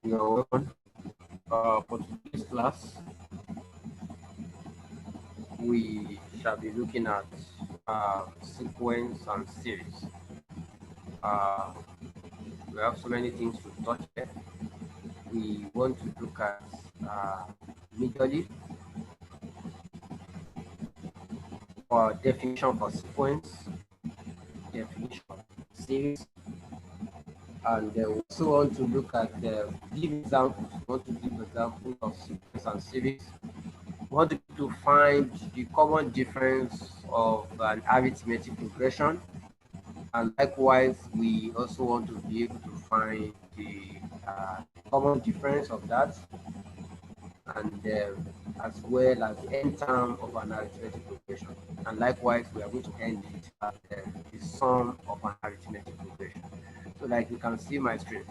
You're welcome. For today's class, we shall be looking at sequence and series. Uh, we have so many things to touch here. We want to look at uh, majorly for definition for sequence, definition of series, and we also want to look at give examples. We want to give examples of sequence and series. We want to find the common difference of an arithmetic progression, and likewise we also want to be able to find the common difference of that, and as well as the end term of an arithmetic progression, and likewise we are going to end it at the sum of an arithmetic progression. So like you can see my screen.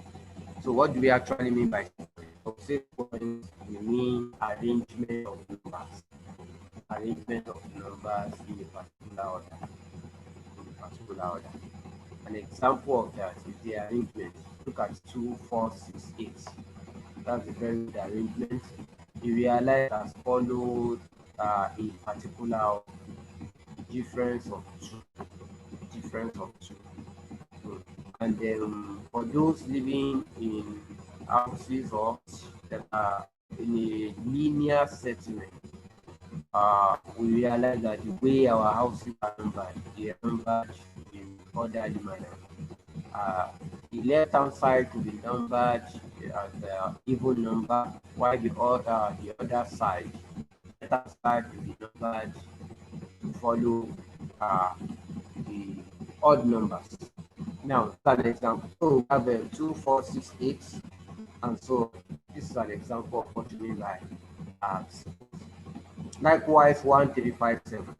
So what do we actually mean by sequence? We mean arrangement of numbers, arrangement of numbers in a particular order, in a particular order. An example of that is the arrangement. Look at 2, 4, 6, 8. That's a very good arrangement. You realize as follows a particular difference of 2. Difference of 2. So, and for those living in houses or that are in a linear settlement, we realize that the way our houses are numbered, they are numbered in orderly manner. uh, the left hand side could be numbered as even number, while the other side, left hand side will be numbered to follow uh, the odd numbers. Now, that's an example. So we have 2, 4, 6, 8, and so this is an example of what you mean by sequence. Likewise, 1, 3, 5, 7.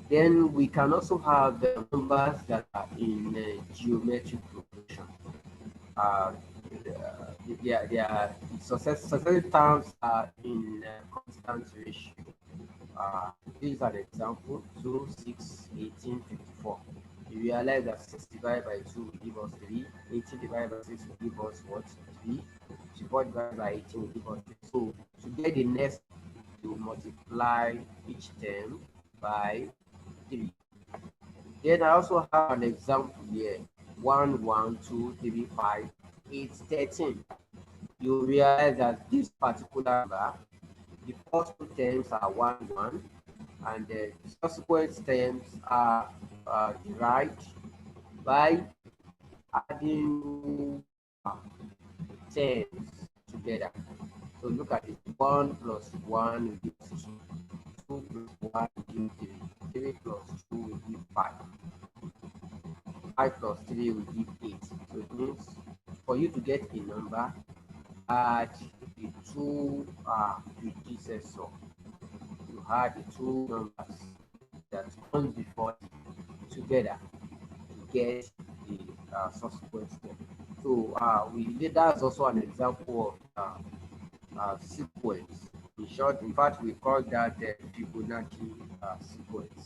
Then we can also have numbers that are in geometric progression. uh, their successive terms are in constant ratio. Uh, this is an example: 2, 6, 18, 54. You realize that 6 divided by 2 will give us 3, 18 divided by 6 will give us what? 3, 54 divided by 18 will give us 3. So to get the next, you multiply each term by 3. Then I also have an example here: 1, 1, 2, 3, 5, 8, 13. You realize that this particular number, the first two terms are 1, 1, and the subsequent terms are derived by adding terms together. So look at it: 1 plus 1 will give 2, 2 plus 1 will give 3, 3 plus 2 will give 5, 5 plus 3 will give 8. So it means for you to get a number, add the two predecessor. You add the two numbers that comes before together to get the subsequent step. So that's also an example of sequence. In short, in fact, we call that Fibonacci sequence.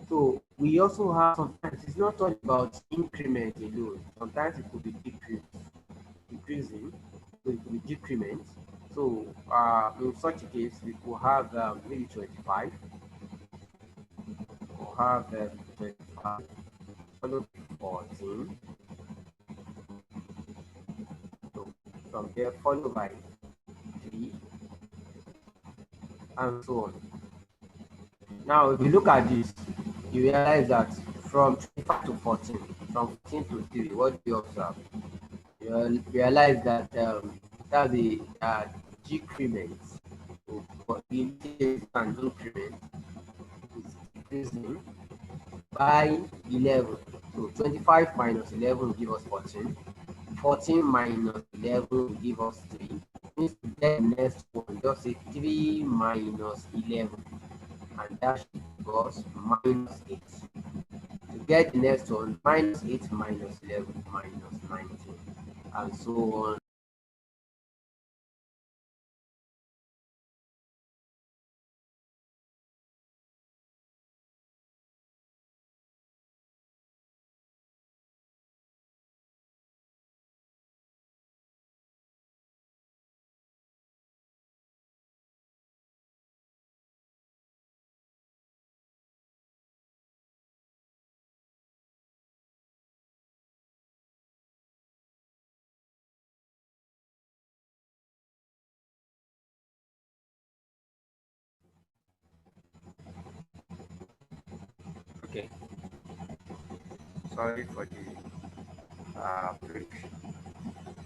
So we also have, sometimes it's not all about increment alone. Sometimes it could be decreasing, so it could be decrement. So in such a case, we could have maybe 25, or have 25 followed by 14. So from there, followed by 3, and so on. Now, if you look at this, you realize that from 25 to 14, from 14 to 3, what do you observe? You realize that that's the decrement. So, but in this case, an increment is decreasing by 11. So 25 minus 11 will give us 14. 14 minus 11 will give us 3. Means to get the next one, just say 3 minus 11, and that should give us minus 8. To get the next one, minus 8 minus 11 minus 19, and so on. Okay, sorry for the break.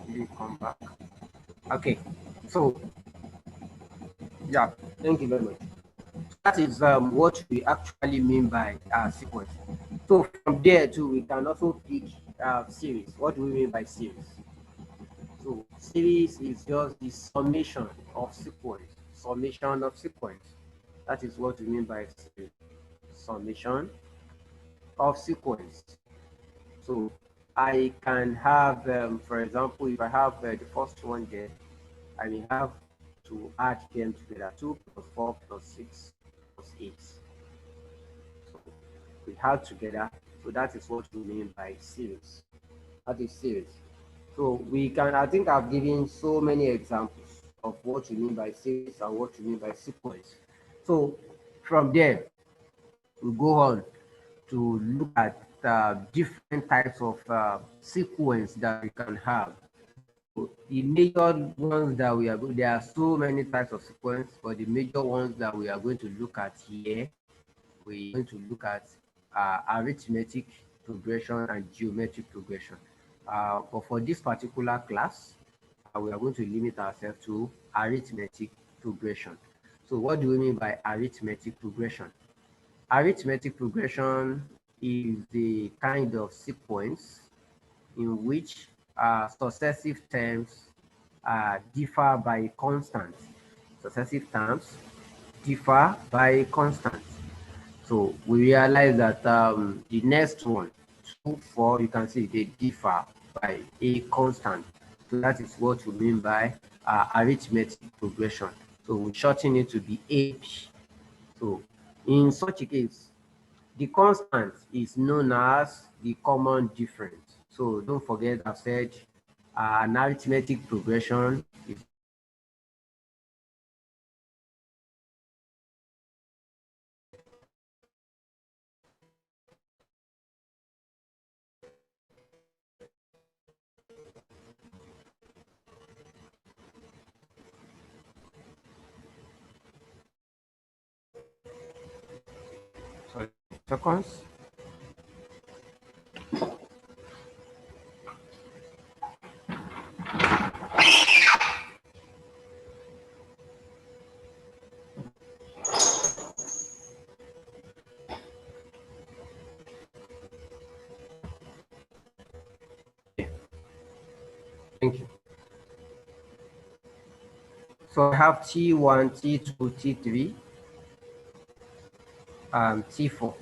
You come back. Okay, so yeah, thank you very much. That is what we actually mean by sequence. So from there too, we can also pick series. What do we mean by series? So series is just the summation of sequence. Summation of sequence. That is what we mean by series. Summation of sequence. So I can have, for example, if I have the first one there, I may have to add them together. 2 plus 4 plus 6 plus 8. So we add together. So that is what we mean by series. That is series. So we can, I think I've given so many examples of what you mean by series and what you mean by sequence. So from there, we go on to look at different types of sequence that we can have. So the major ones that we are going, there are so many types of sequence, but the major ones that we are going to look at here, we're going to look at arithmetic progression and geometric progression. But for this particular class, we are going to limit ourselves to arithmetic progression. So what do we mean by arithmetic progression? Arithmetic progression is the kind of sequence in which successive terms differ by constant. Successive terms differ by constant. So we realize that the next one, 2, 4, you can see they differ by a constant. So that is what we mean by arithmetic progression. So we shorten it to be AP. So in such a case, the constant is known as the common difference. So don't forget I've said an arithmetic progression is sorry, seconds. Thank you. So I have T1, T2, T3, T4,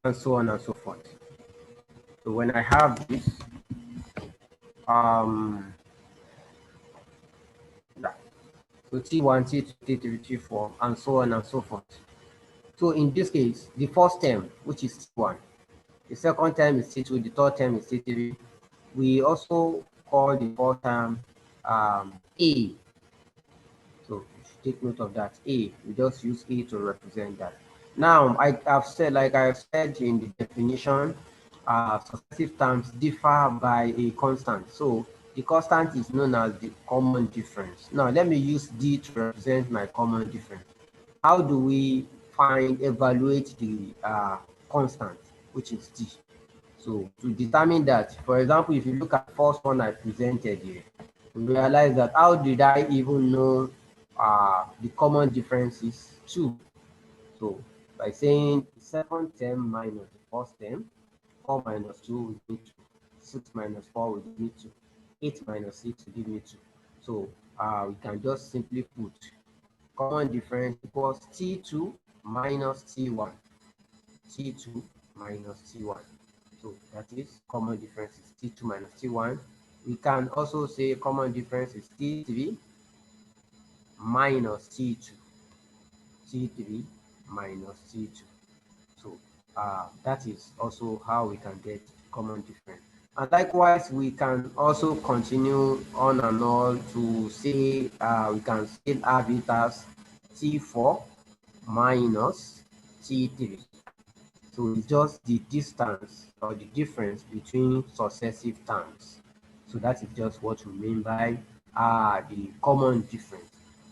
and so on and so forth. So when I have this, um, yeah, so T1, T2, T3, T4, and so on and so forth. So in this case, the first term, which is T1, the second term is T2, the third term is T3. We also call the fourth term A. So you should take note of that. A, we just use A to represent that. Now, I have said, like I said in the definition, successive terms differ by a constant. So the constant is known as the common difference. Now, let me use D to represent my common difference. How do we evaluate the constant, which is D? So to determine that, for example, if you look at the first one I presented here, we realize that how did I even know the common differences? 2. So by saying the second term minus the first term, 4 minus 2 will give me 2, 6 minus 4 will give me 2, 8 minus 6 will give me 2. So we can just simply put common difference equals T2 minus T1. T2 minus T1. So that is common difference is T2 minus T1. We can also say common difference is T3 minus T2. T3 minus T2. So that is also how we can get common difference. And likewise, we can also continue on and on to say we can still have it as T4 minus T3. So it's just the distance or the difference between successive terms. So that is just what we mean by the common difference.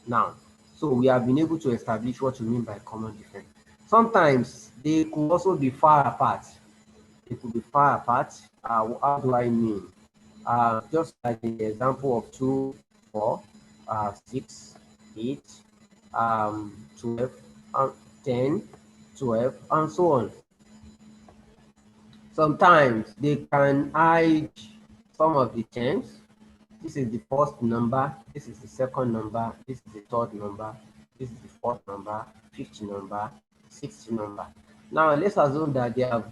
Now, so we have been able to establish what we mean by common difference. Sometimes they could also be far apart. They could be far apart. How do I mean? Just like in the example of 2, 4, 6, 8, 12, 10, 12, and so on. Sometimes they can hide some of the terms. This is the first number, this is the second number, this is the third number, this is the fourth number, fifth number, sixth number. Now let's assume that they have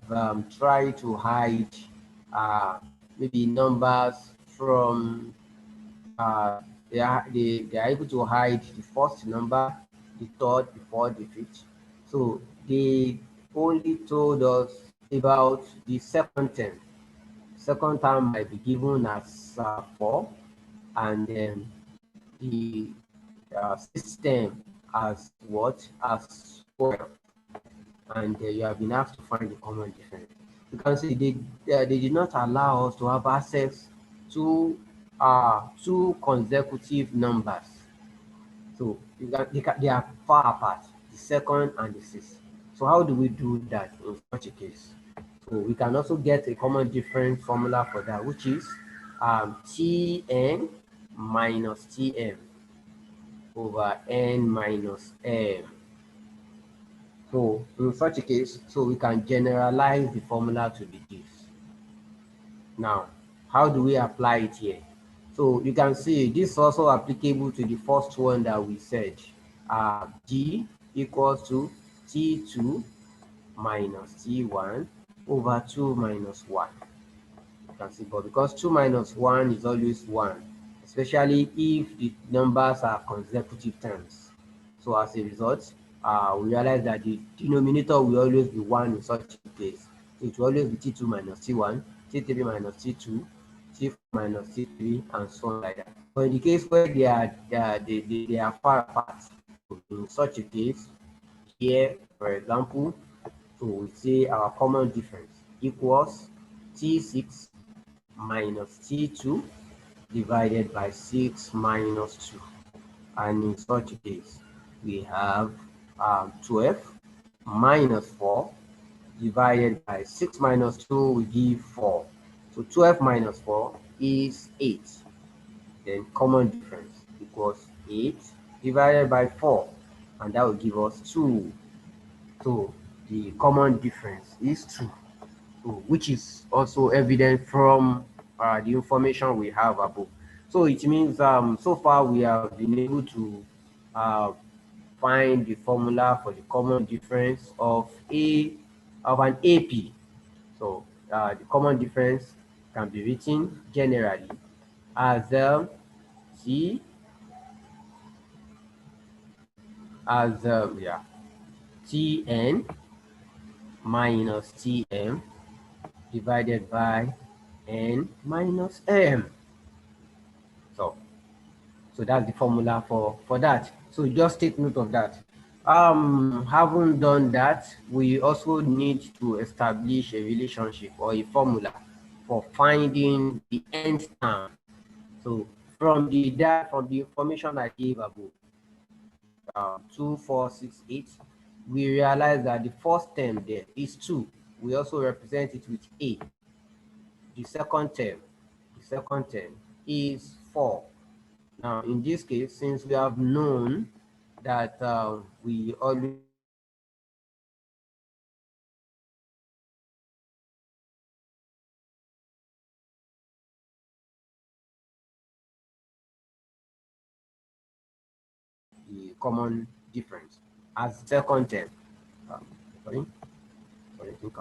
tried to hide maybe numbers from they are able to hide the first number, the third, the fourth, the fifth. So they only told us about the second term. Second term might be given as 4, and then the system as what? As 12. And you have been asked to find the common difference. You can see they did not allow us to have access to two consecutive numbers. So they are far apart, the second and the sixth. So how do we do that in such a case? So we can also get a common difference formula for that, which is Tn minus Tm over n minus m. So in such a case, so we can generalize the formula to be this. Now, how do we apply it here? So you can see this is also applicable to the first one that we said. G equals to T2 minus T1 over 2 minus 1. You can see, but because 2 minus 1 is always 1, especially if the numbers are consecutive terms. So as a result, we realize that the denominator will always be 1 in such a case. So it will always be T2 minus T1, T3 minus T2, T4 minus T3, and so on like that. But in the case where they are far apart, in such a case, here, for example, so we say our common difference equals T6 minus T2 divided by 6 minus 2. And in such a case, we have 12 minus 4 divided by 6 minus 2 will give 4. So 12 minus 4 is 8. Then common difference equals 8 divided by 4, and that will give us 2. So the common difference is 2, which is also evident from the information we have above. So it means so far we have been able to uh, find the formula for the common difference of an AP. So the common difference can be written generally as T as Tn minus Tm divided by n minus m. So that's the formula for that. So just take note of that. Having done that, we also need to establish a relationship or a formula for finding the nth term. So from the information I gave above, 2, 4, 6, 8, we realize that the first term there is 2. We also represent it with A. The second term is 4. Now, in this case, since we have known that we always the common difference as second term. Um, sorry, sorry, I think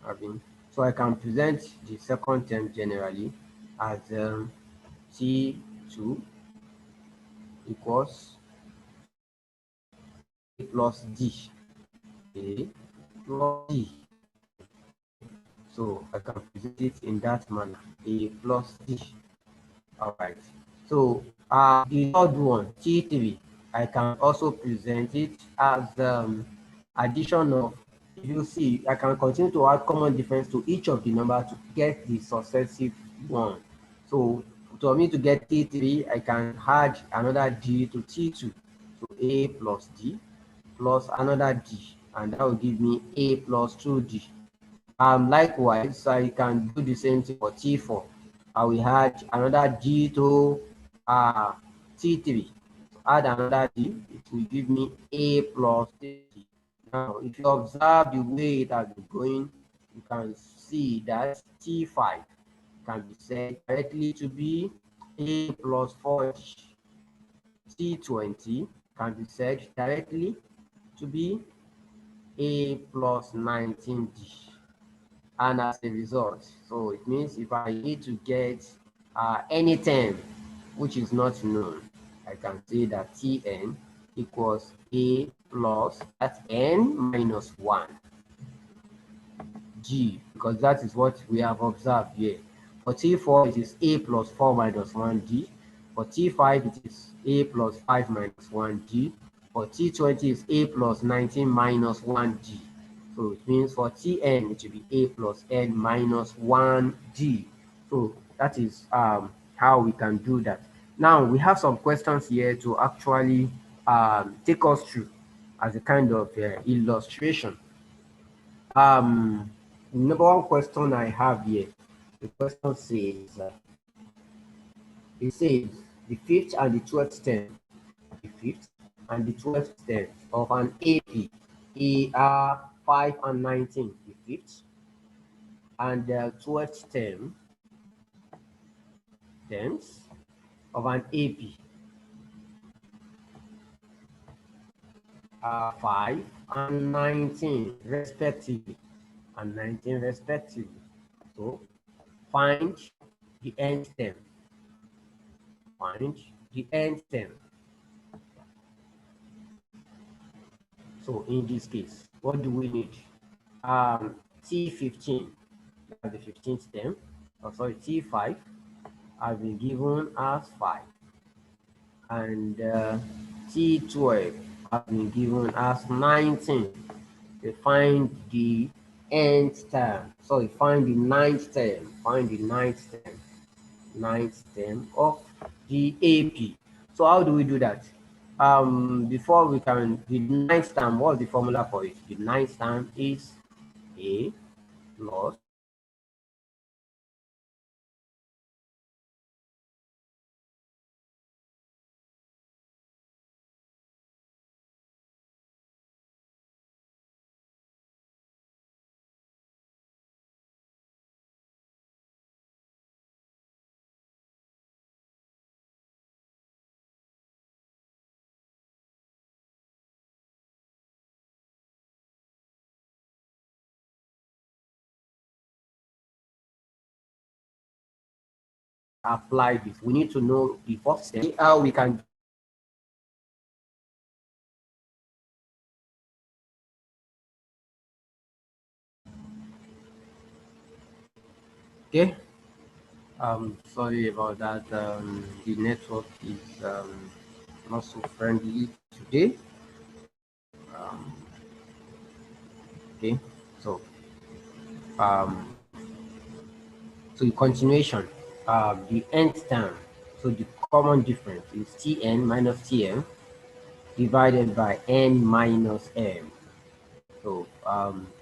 I've been. So I can present the second term generally as T2 equals A plus D. A plus D. So I can present it in that manner, A plus D. All right. So the third one, T3, I can also present it as addition of, if you see, I can continue to add common difference to each of the numbers to get the successive one. So for me to get T3, I can add another D to T2. So A plus D plus another d, and that will give me a plus 2d. Likewise, I can do the same thing for T4. I will add another d to T3. Add another d, it will give me a plus 3d. Now, if you observe the way it has been going, you can see that T5 can be said directly to be a plus 4d. T20 can be said directly to be a plus 19d. And as a result, so it means if I need to get any term which is not known, I can say that Tn equals a plus at n minus 1 g, because that is what we have observed here. For T4, it is a plus 4 minus 1 d. For T5, it is a plus 5 minus 1 d. For T20, is a plus 19 minus 1 d. So it means for Tn, it will be a plus n minus 1 d. So that is how we can do that. Now, we have some questions here to actually take us through as a kind of illustration. Number one question I have here, the question says, it says the fifth and the 12th term, the fifth and the 12th term of an AP are 5 and 19, the fifth and the 12th terms of an AP are 5 and 19 respectively, and 19 respectively. So find the nth term. Find the nth term. So in this case, what do we need? T15, that's the 15th term. Oh, sorry, T5 has been given as 5. And T12 has been given as 19. We find the nth term. Sorry, find the ninth term. Find the ninth term of the AP. So how do we do that? Before we can, the ninth term, what's the formula for it? The ninth term is a plus apply this. We need to know the first step, how we can. Okay. Sorry about that. The network is not so friendly today. Um, okay. So um, so in continuation, the nth term. So the common difference is Tn minus Tm divided by n minus m. So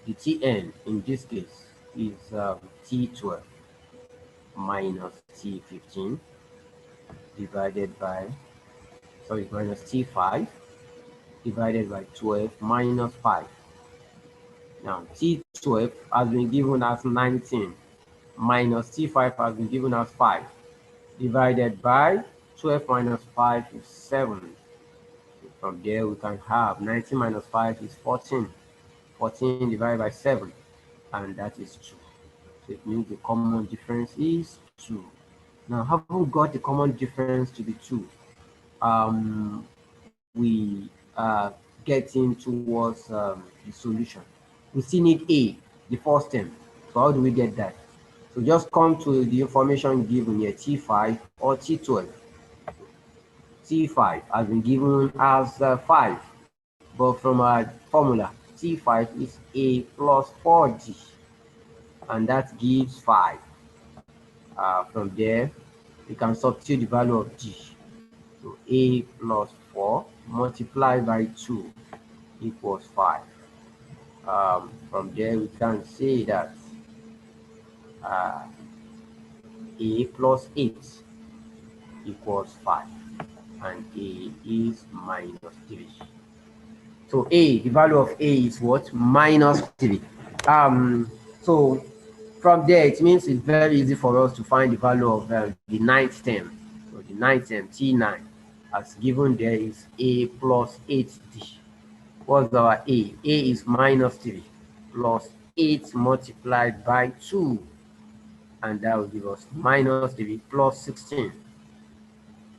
the Tn in this case is T12 minus T15 divided by, sorry, minus T5 divided by 12 minus 5. Now T12 has been given as 19 minus T5 has been given as 5 divided by 12 minus 5 is 7. From there we can have 19 minus 5 is 14. 14 divided by 7, and that is 2. So it means the common difference is 2. Now, having got the common difference to be 2, we are getting towards the solution. We still need A, the first term. So how do we get that? So just come to the information given here, T5 or T12. T5 has been given as 5, but from our formula, T5 is A plus 4D, and that gives 5. From there, we can substitute the value of D. So A plus 4 multiplied by 2 equals 5. From there we can say that uh, a plus 8 equals 5, and a is minus 3. So a, the value of a is what? Minus 3. So from there, it means it's very easy for us to find the value of the ninth term. So the ninth term, T9, as given there is a plus 8d. What's our a? A is minus 3 plus 8 multiplied by 2, and that will give us minus 3 plus 16,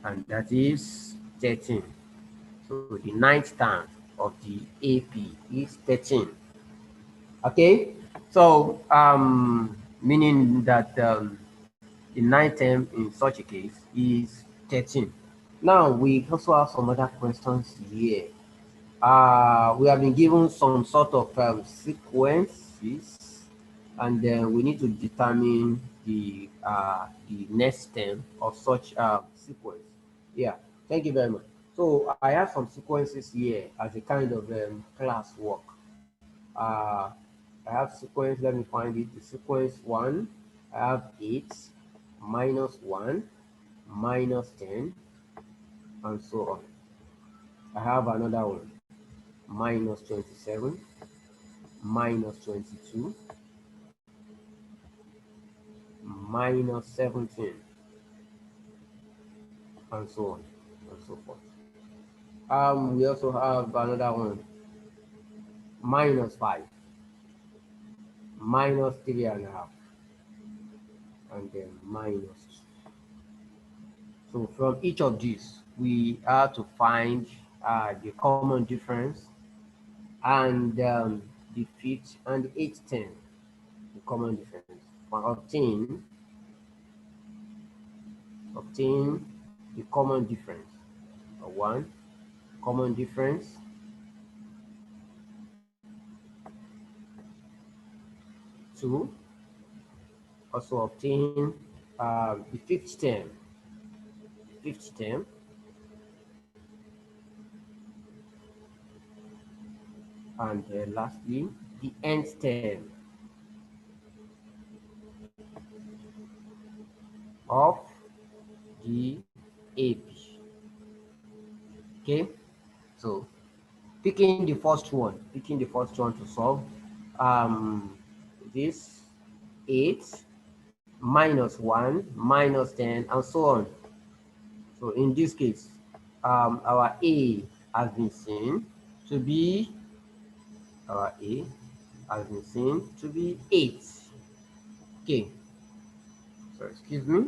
and that is 13. So the ninth term of the AP is 13. Okay, so meaning that the ninth term in such a case is 13. Now we also have some other questions here. We have been given some sort of sequences, and then we need to determine the next term of such sequence. Yeah, thank you very much. So I have some sequences here as a kind of class work. Uh, I have sequence, let me find it. The sequence 1, I have 8, minus 1, minus 10, and so on. I have another one, minus 27, minus 22, minus 17, and so on and so forth. We also have another one, minus 5, minus 3.5, and then minus 2. So from each of these, we have to find the common difference, and the fifth and the eighth term, the common difference. For obtain the common difference. One, common difference. Two, also obtain the fifth term, and lastly, the nth term of the AP. Okay, so picking the first one to solve this 8 minus 1 minus 10 and so on. So in this case, our A has been seen to be our A has been seen to be 8. Okay, so excuse me.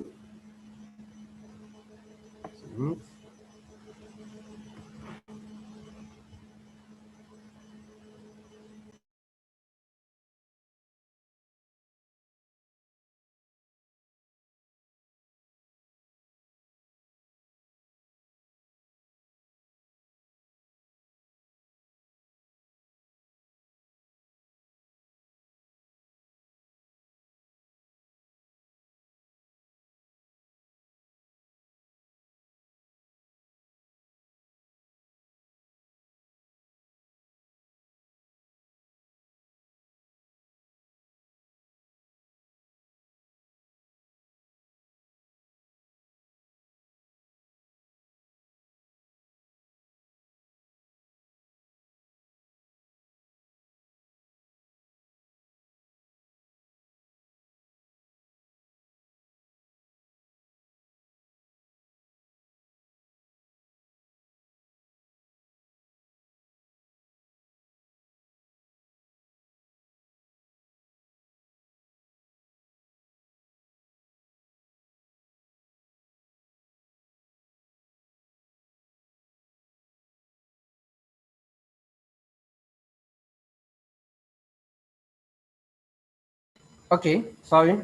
Okay, sorry.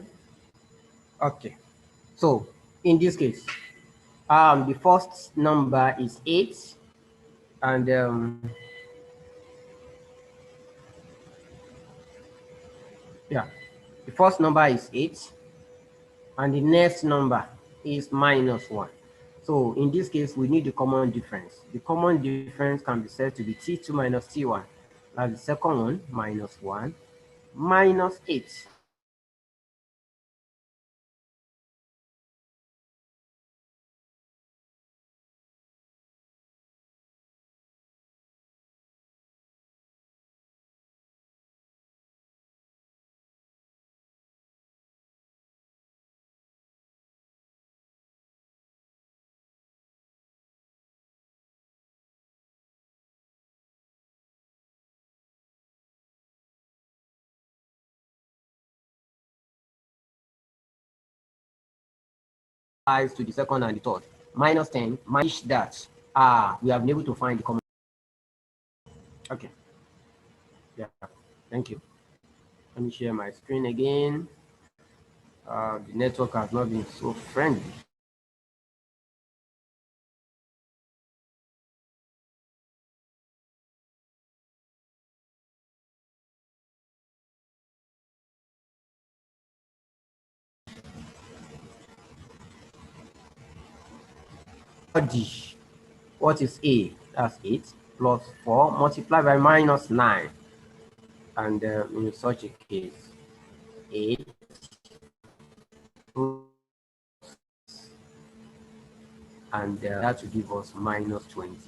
Okay, so in this case, the first number is 8, and yeah, the first number is 8, and the next number is minus 1. So in this case, we need the common difference. The common difference can be said to be T2 minus T1. That's the second one, minus 1, minus 8. Applies to the second and the third. Minus 10, minus that. We have been able to find the common. Okay. Yeah. Thank you. Let me share my screen again. The network has not been so friendly. D. What is A? That's 8 plus 4 multiplied by minus 9. And in such a case, 8 and that will give us minus 28.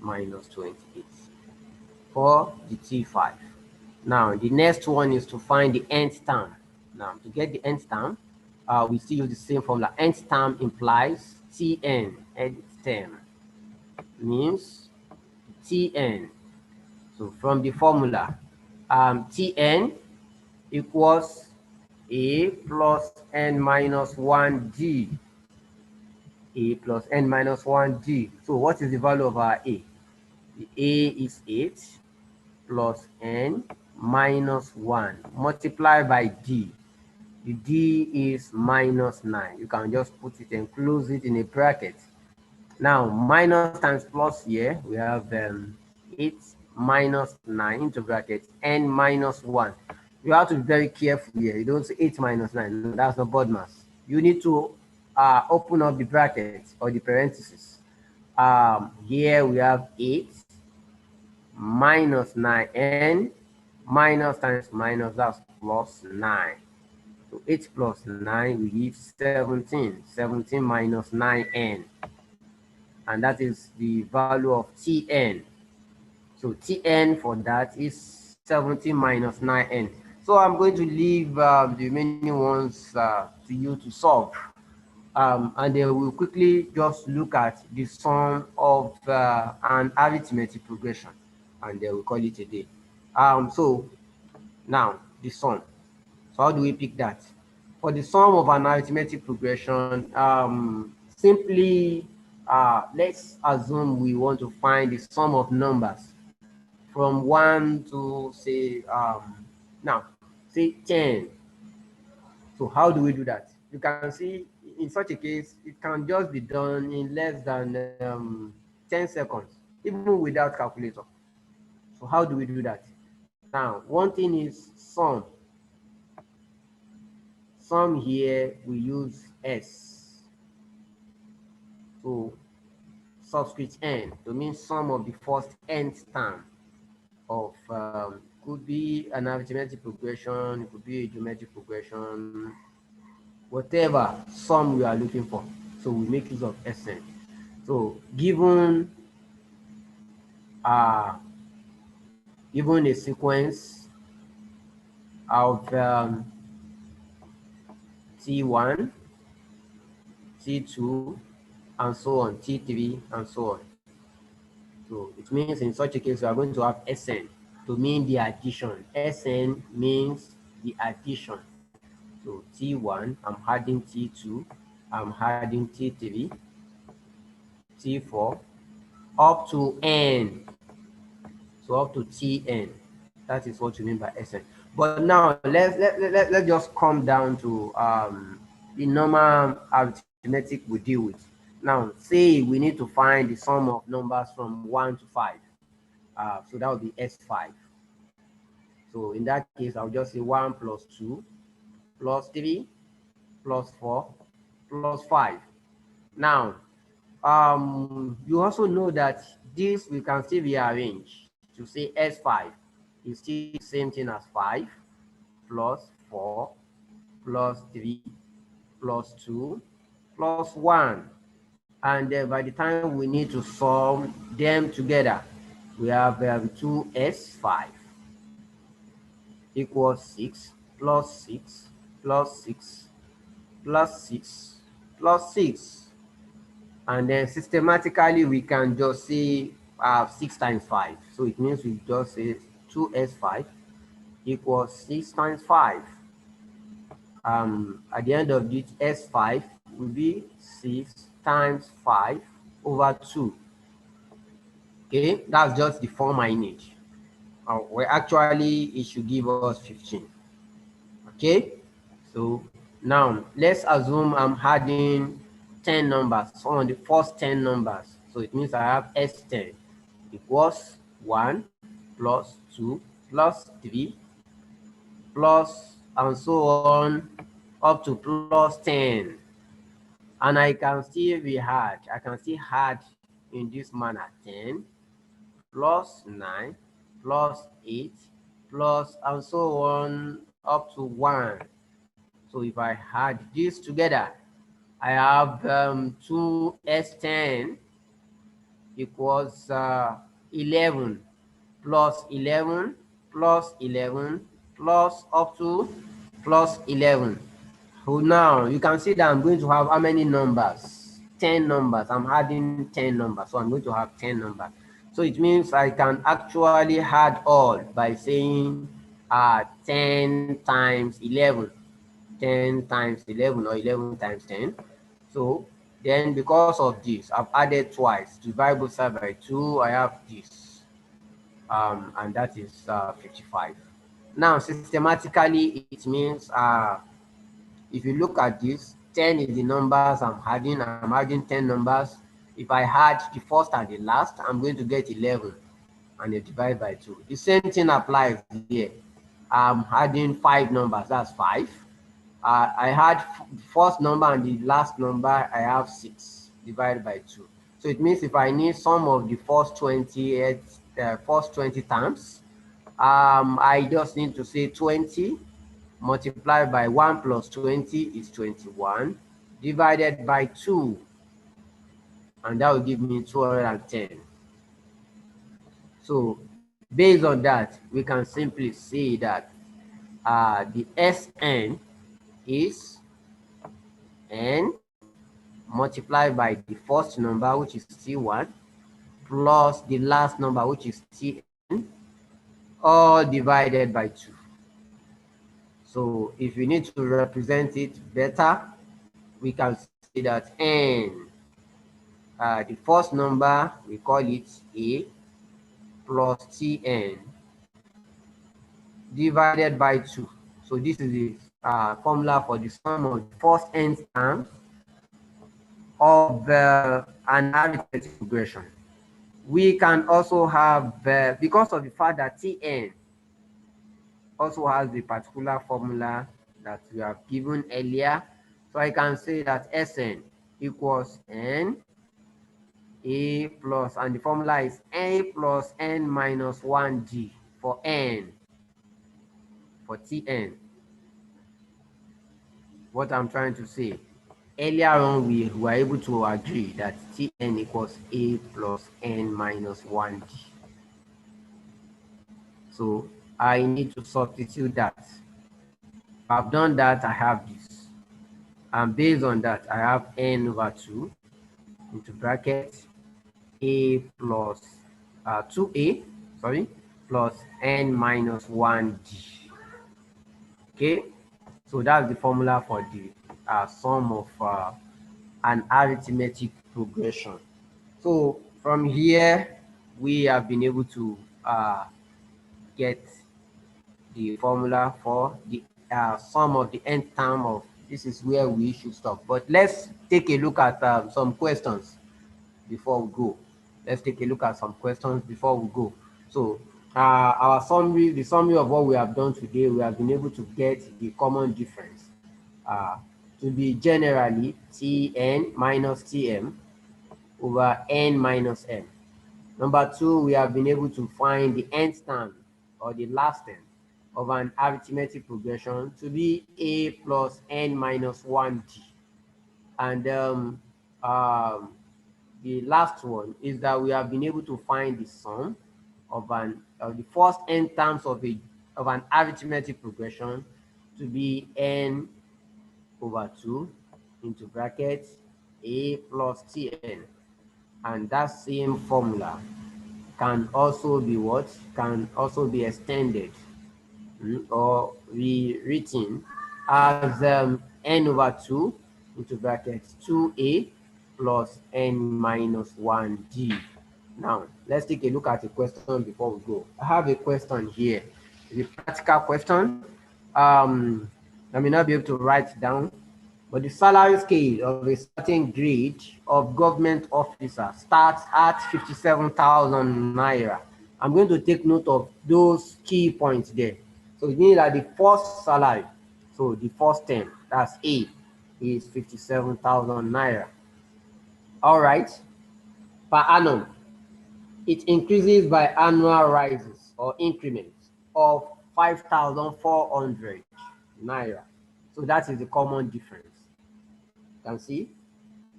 Minus 28 for the T5. Now, the next one is to find the nth term. Now, to get the nth term, we still use the same formula. Nth term implies Tn, nth term, means Tn. So, from the formula, Tn equals A plus n minus 1d. A plus n minus 1d. So, what is the value of our A? The A is 8 plus n minus 1 multiplied by d. The d is minus 9. You can just put it and close it in a bracket. Now, minus times plus here, we have 8 minus 9 into bracket n minus 1. You have to be very careful here. You don't say 8 minus 9. No, that's not BODMAS. You need to open up the bracket or the parentheses. Here we have 8 minus 9n minus times minus, that's plus 9. So 8 plus 9 will give 17. 17 minus 9n. And that is the value of Tn. So Tn for that is 17 minus 9n. So I'm going to leave the remaining ones to you to solve. And then we'll quickly just look at the sum of an arithmetic progression. And then we'll call it a day. So now the sum. So how do we pick that? For the sum of an arithmetic progression, simply let's assume we want to find the sum of numbers from 1 to say now say 10. So how do we do that? You can see in such a case it can just be done in less than 10 seconds, even without calculator. So how do we do that? Now, one thing is sum. Sum here we use S. So subscript n to mean sum of the first nth term of could be an arithmetic progression, it could be a geometric progression, whatever sum we are looking for. So we make use of Sn. So given a sequence of T1, T2, and so on, T3, and so on. So it means in such a case, we are going to have Sn to mean the addition. Sn means the addition. So T1, I'm adding T2, I'm adding T3, T4, up to n. So up to Tn. That is what you mean by Sn. But now let's just come down to the normal arithmetic we deal with. Now, say we need to find the sum of numbers from 1 to 5. So that would be S5. So in that case, I'll just say 1 plus 2 plus 3 plus 4 plus 5. Now, you also know that this we can still rearrange to say S5 is still the same thing as 5 plus 4 plus 3 plus 2 plus 1. And by the time we need to sum them together, we have 2S5 equals 6 plus 6 plus 6 plus 6 plus 6. And then systematically, we can just say 6 times 5. So it means we just say 2S5 equals 6 times 5. At the end of this, S5 will be 6 times 5 over 2. Okay, that's just the form I need. Well, actually, it should give us 15. Okay, so now let's assume I'm adding 10 numbers. So on the first 10 numbers, so it means I have S10 equals 1 plus 2 plus 3 plus and so on up to plus 10. And I can still add. I can still add in this manner 10 plus 9 plus 8 plus and so on up to 1. So if I add this together, I have 2S10 equals 11 plus 11 plus 11 plus up to plus 11. So now you can see that I'm going to have how many numbers? 10 numbers. I'm adding 10 numbers. So I'm going to have 10 numbers. So it means I can actually add all by saying 10 times 11. 10 times 11 or 11 times 10. So then because of this, I've added twice. Divide both side by 2, I have this. And that is 55. Now, systematically, it means if you look at this, 10 is the numbers I'm adding. I'm adding 10 numbers. If I add the first and the last, I'm going to get 11 and you divide by 2. The same thing applies here. I'm adding 5 numbers, that's 5. I had the first number and the last number, I have 6 divided by 2. So it means if I need some of the first 20 terms, I just need to say 20 multiplied by 1 plus 20 is 21 divided by 2, and that will give me 210. So based on that, we can simply say that the Sn is n multiplied by the first number, which is T1, plus the last number, which is Tn, all divided by 2. So if we need to represent it better, we can say that n, the first number, we call it A plus Tn divided by 2. So this is the formula for the sum of the first n terms of an arithmetic progression. We can also have, because of the fact that Tn also has the particular formula that we have given earlier, so I can say that Sn equals n A plus, and the formula is A plus n minus 1d for n, for Tn. What I'm trying to say, earlier on we were able to agree that Tn equals A plus n minus 1d. So I need to substitute that. I've done that, I have this. And based on that, I have n over 2 into brackets A plus 2A, sorry, plus n minus 1d. Okay, so that's the formula for the sum of an arithmetic progression. So from here, we have been able to get the formula for the sum of the nth term of, this is where we should stop. But let's take a look at some questions before we go. Let's take a look at some questions before we go. So our summary, the summary of what we have done today, we have been able to get the common difference to be generally Tn minus Tm over n minus m. Number two, we have been able to find the nth term or the last term of an arithmetic progression to be a plus n minus 1d. And the last one is that we have been able to find the sum of the first n terms of an arithmetic progression to be n over 2 into brackets a plus tn. And that same formula can also be what? Can also be extended or rewritten as n over 2 into brackets 2a plus n minus 1d. Now, let's take a look at the question before we go. I have a question here. It's a practical question. I may not be able to write it down, but the salary scale of a certain grade of government officer starts at 57,000 naira. I'm going to take note of those key points there. So it means that the first salary, so the first term, that's A, is 57,000 naira. All right, per annum. It increases by annual rises or increments of 5,400 naira. So that is the common difference. You can see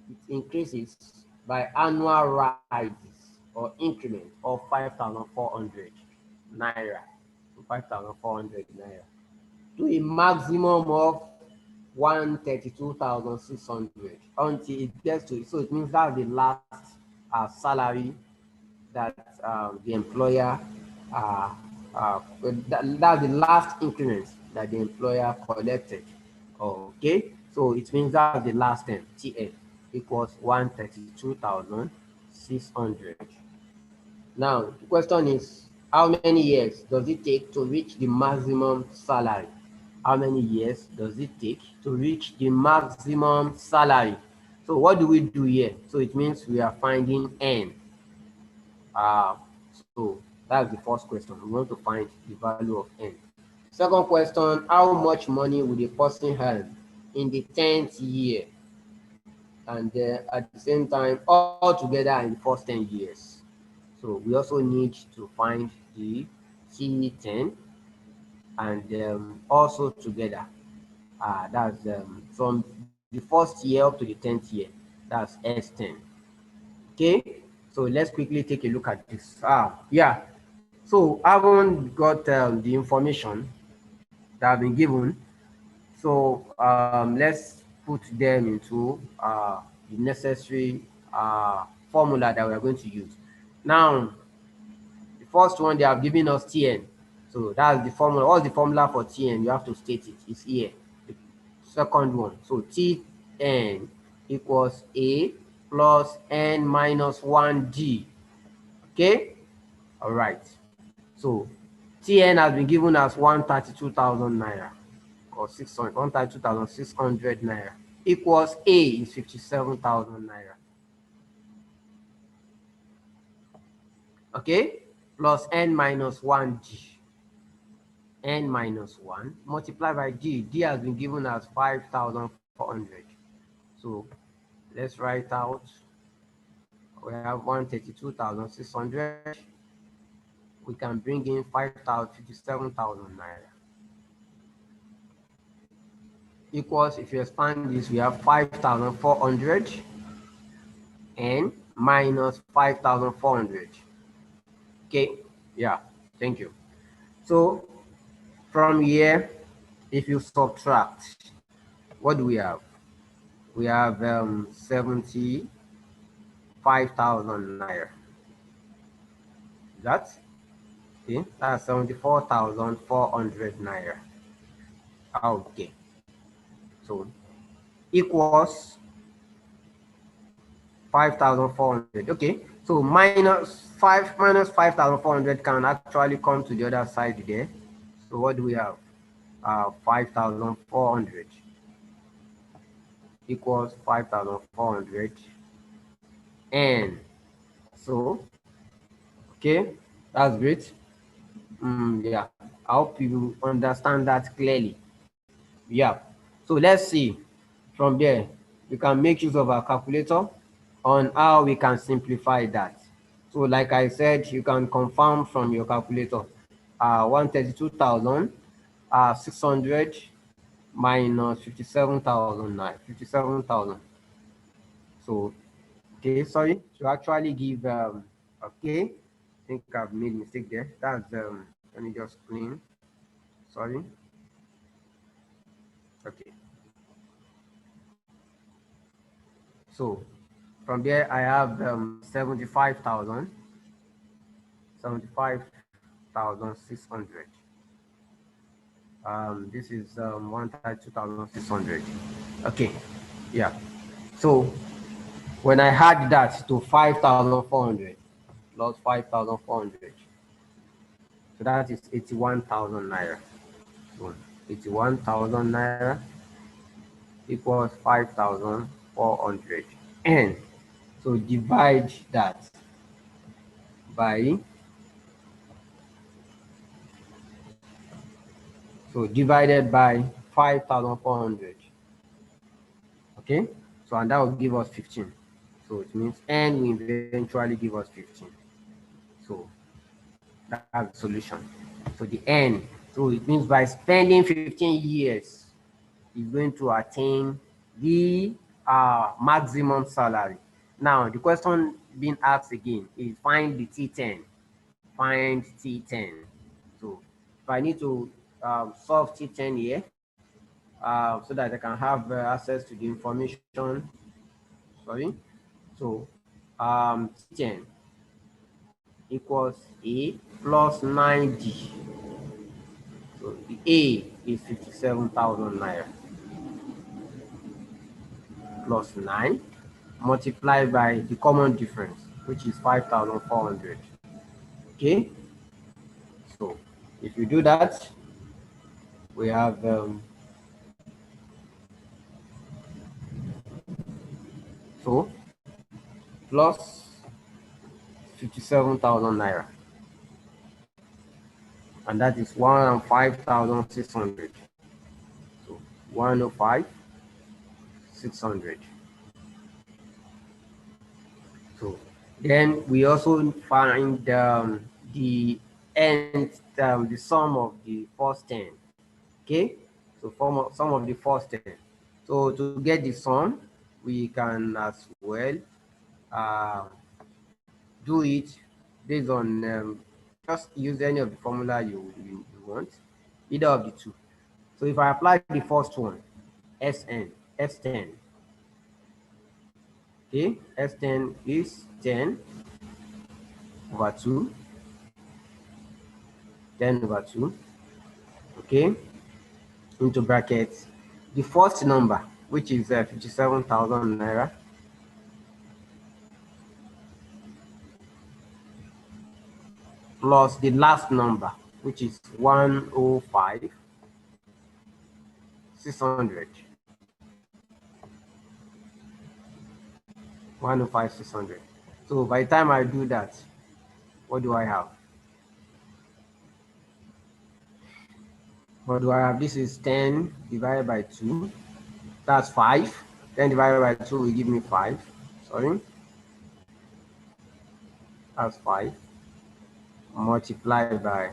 it increases by annual rises or increment of 5,400 naira to 5,400 naira to a maximum of 132,600 until it gets to it. So it means that's the last salary that the employer that's the last increment that the employer collected. Okay, so it means that's the last term, TN equals 132,600. Now the question is, how many years does it take to reach the maximum salary? How many years does it take to reach the maximum salary? So what do we do here? So it means we are finding n. So that's the first question. We want to find the value of n. Second question, how much money would a person earn in the 10th year? And at the same time, all together in the first 10 years. So we also need to find the T10 and also together. That's from the first year up to the 10th year. That's S10. Okay, so let's quickly take a look at this. Yeah, so I haven't got the information that have been given. So let's put them into the necessary formula that we are going to use. Now, the first one, they have given us Tn. So that's the formula. What's the formula for Tn? You have to state it. It's here. The second one. So Tn equals A plus N minus 1D. Okay? All right. So Tn has been given as 132,000 naira or 132,600 naira equals A is 57,000 naira. Okay? Plus N minus 1D. N minus 1 multiplied by D. D has been given as 5,400. So let's write out. We have 132,600. We can bring in 57,000 naira. Equals, if you expand this, we have 5,400 and minus 5,400. Okay, yeah, thank you. So from here, if you subtract, what do we have? We have 75,000 naira. That's okay. That's 74,400 naira. Okay. So equals 5,400. Okay. So minus 5,400 can actually come to the other side there. So what do we have? 5,400 equals 5,400. And so, okay, that's great. Yeah, I hope you understand that clearly. Yeah, so let's see. From there, we can make use of our calculator on how we can simplify that. So like I said, you can confirm from your calculator 132,600 minus 57,000. So okay, sorry, to actually give okay, I think I've made a mistake there. That's let me just clean. Sorry. Okay. So from there I have 75,600. This is 132,600. Okay. Yeah. So when I add that to 5,400 plus 5,400, so that is 81,000 naira. So 81,000 naira equals 5,400. And so divide that by, so divided by 5,400. Okay. So and that will give us 15. So it means n will eventually give us 15. So that's the solution. So the n, so it means by spending 15 years, is going to attain the maximum salary. Now, the question being asked again is find the T10. Find T10. So if I need to solve T10 here, so that I can have access to the information, sorry. So T10 equals A plus 9D. So the A is 57,000 naira plus 9 multiplied by the common difference, which is 5,400. Okay, so if you do that, we have so plus 57,000 naira, and that is 105,600. So 105,600. So then we also find the end, the sum of the first 10. Okay, so sum of the first 10. So to get the sum, we can as well uh, do it based on just use any of the formula you want, either of the two. So if I apply the first one, Sn, S10, okay, S10 is 10 over 2, 10 over 2, okay, into brackets, the first number, which is 57,000 naira, plus the last number, which is 105,600. 105,600. So by the time I do that, what do I have? What do I have? This is 10 divided by 2. That's 5. 10 divided by 2 will give me 5. Sorry. That's 5. Multiplied by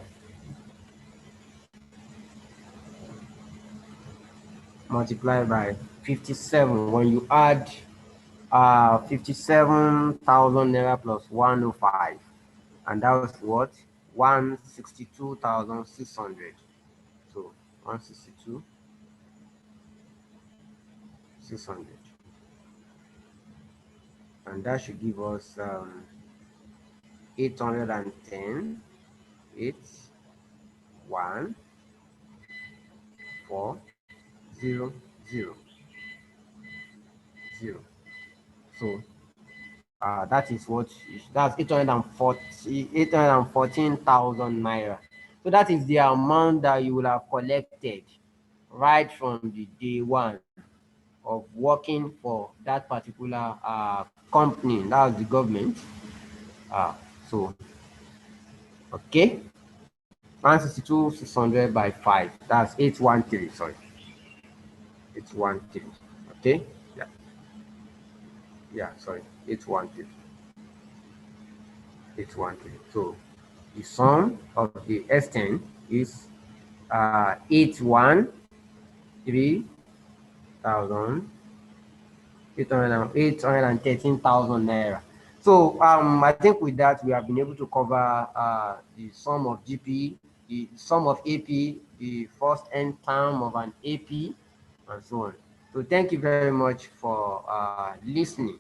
57. When you add 57,000 naira plus 105, and that was what? 162,600. So 162,600. And that should give us 810, 8, 1, 4, 0, 0, 0. So that is what, that's 814,000 naira. So that is the amount that you will have collected right from the day one of working for that particular company. That's the government. So okay, 162,600 by 5. That's 813. Sorry, 813. Okay. Yeah. Yeah. Sorry. 813. 813. So the sum of the S10 is 813,000 813,000 naira. So I think with that we have been able to cover the sum of GP, the sum of AP, the first n term of an AP, and so on. So thank you very much for listening.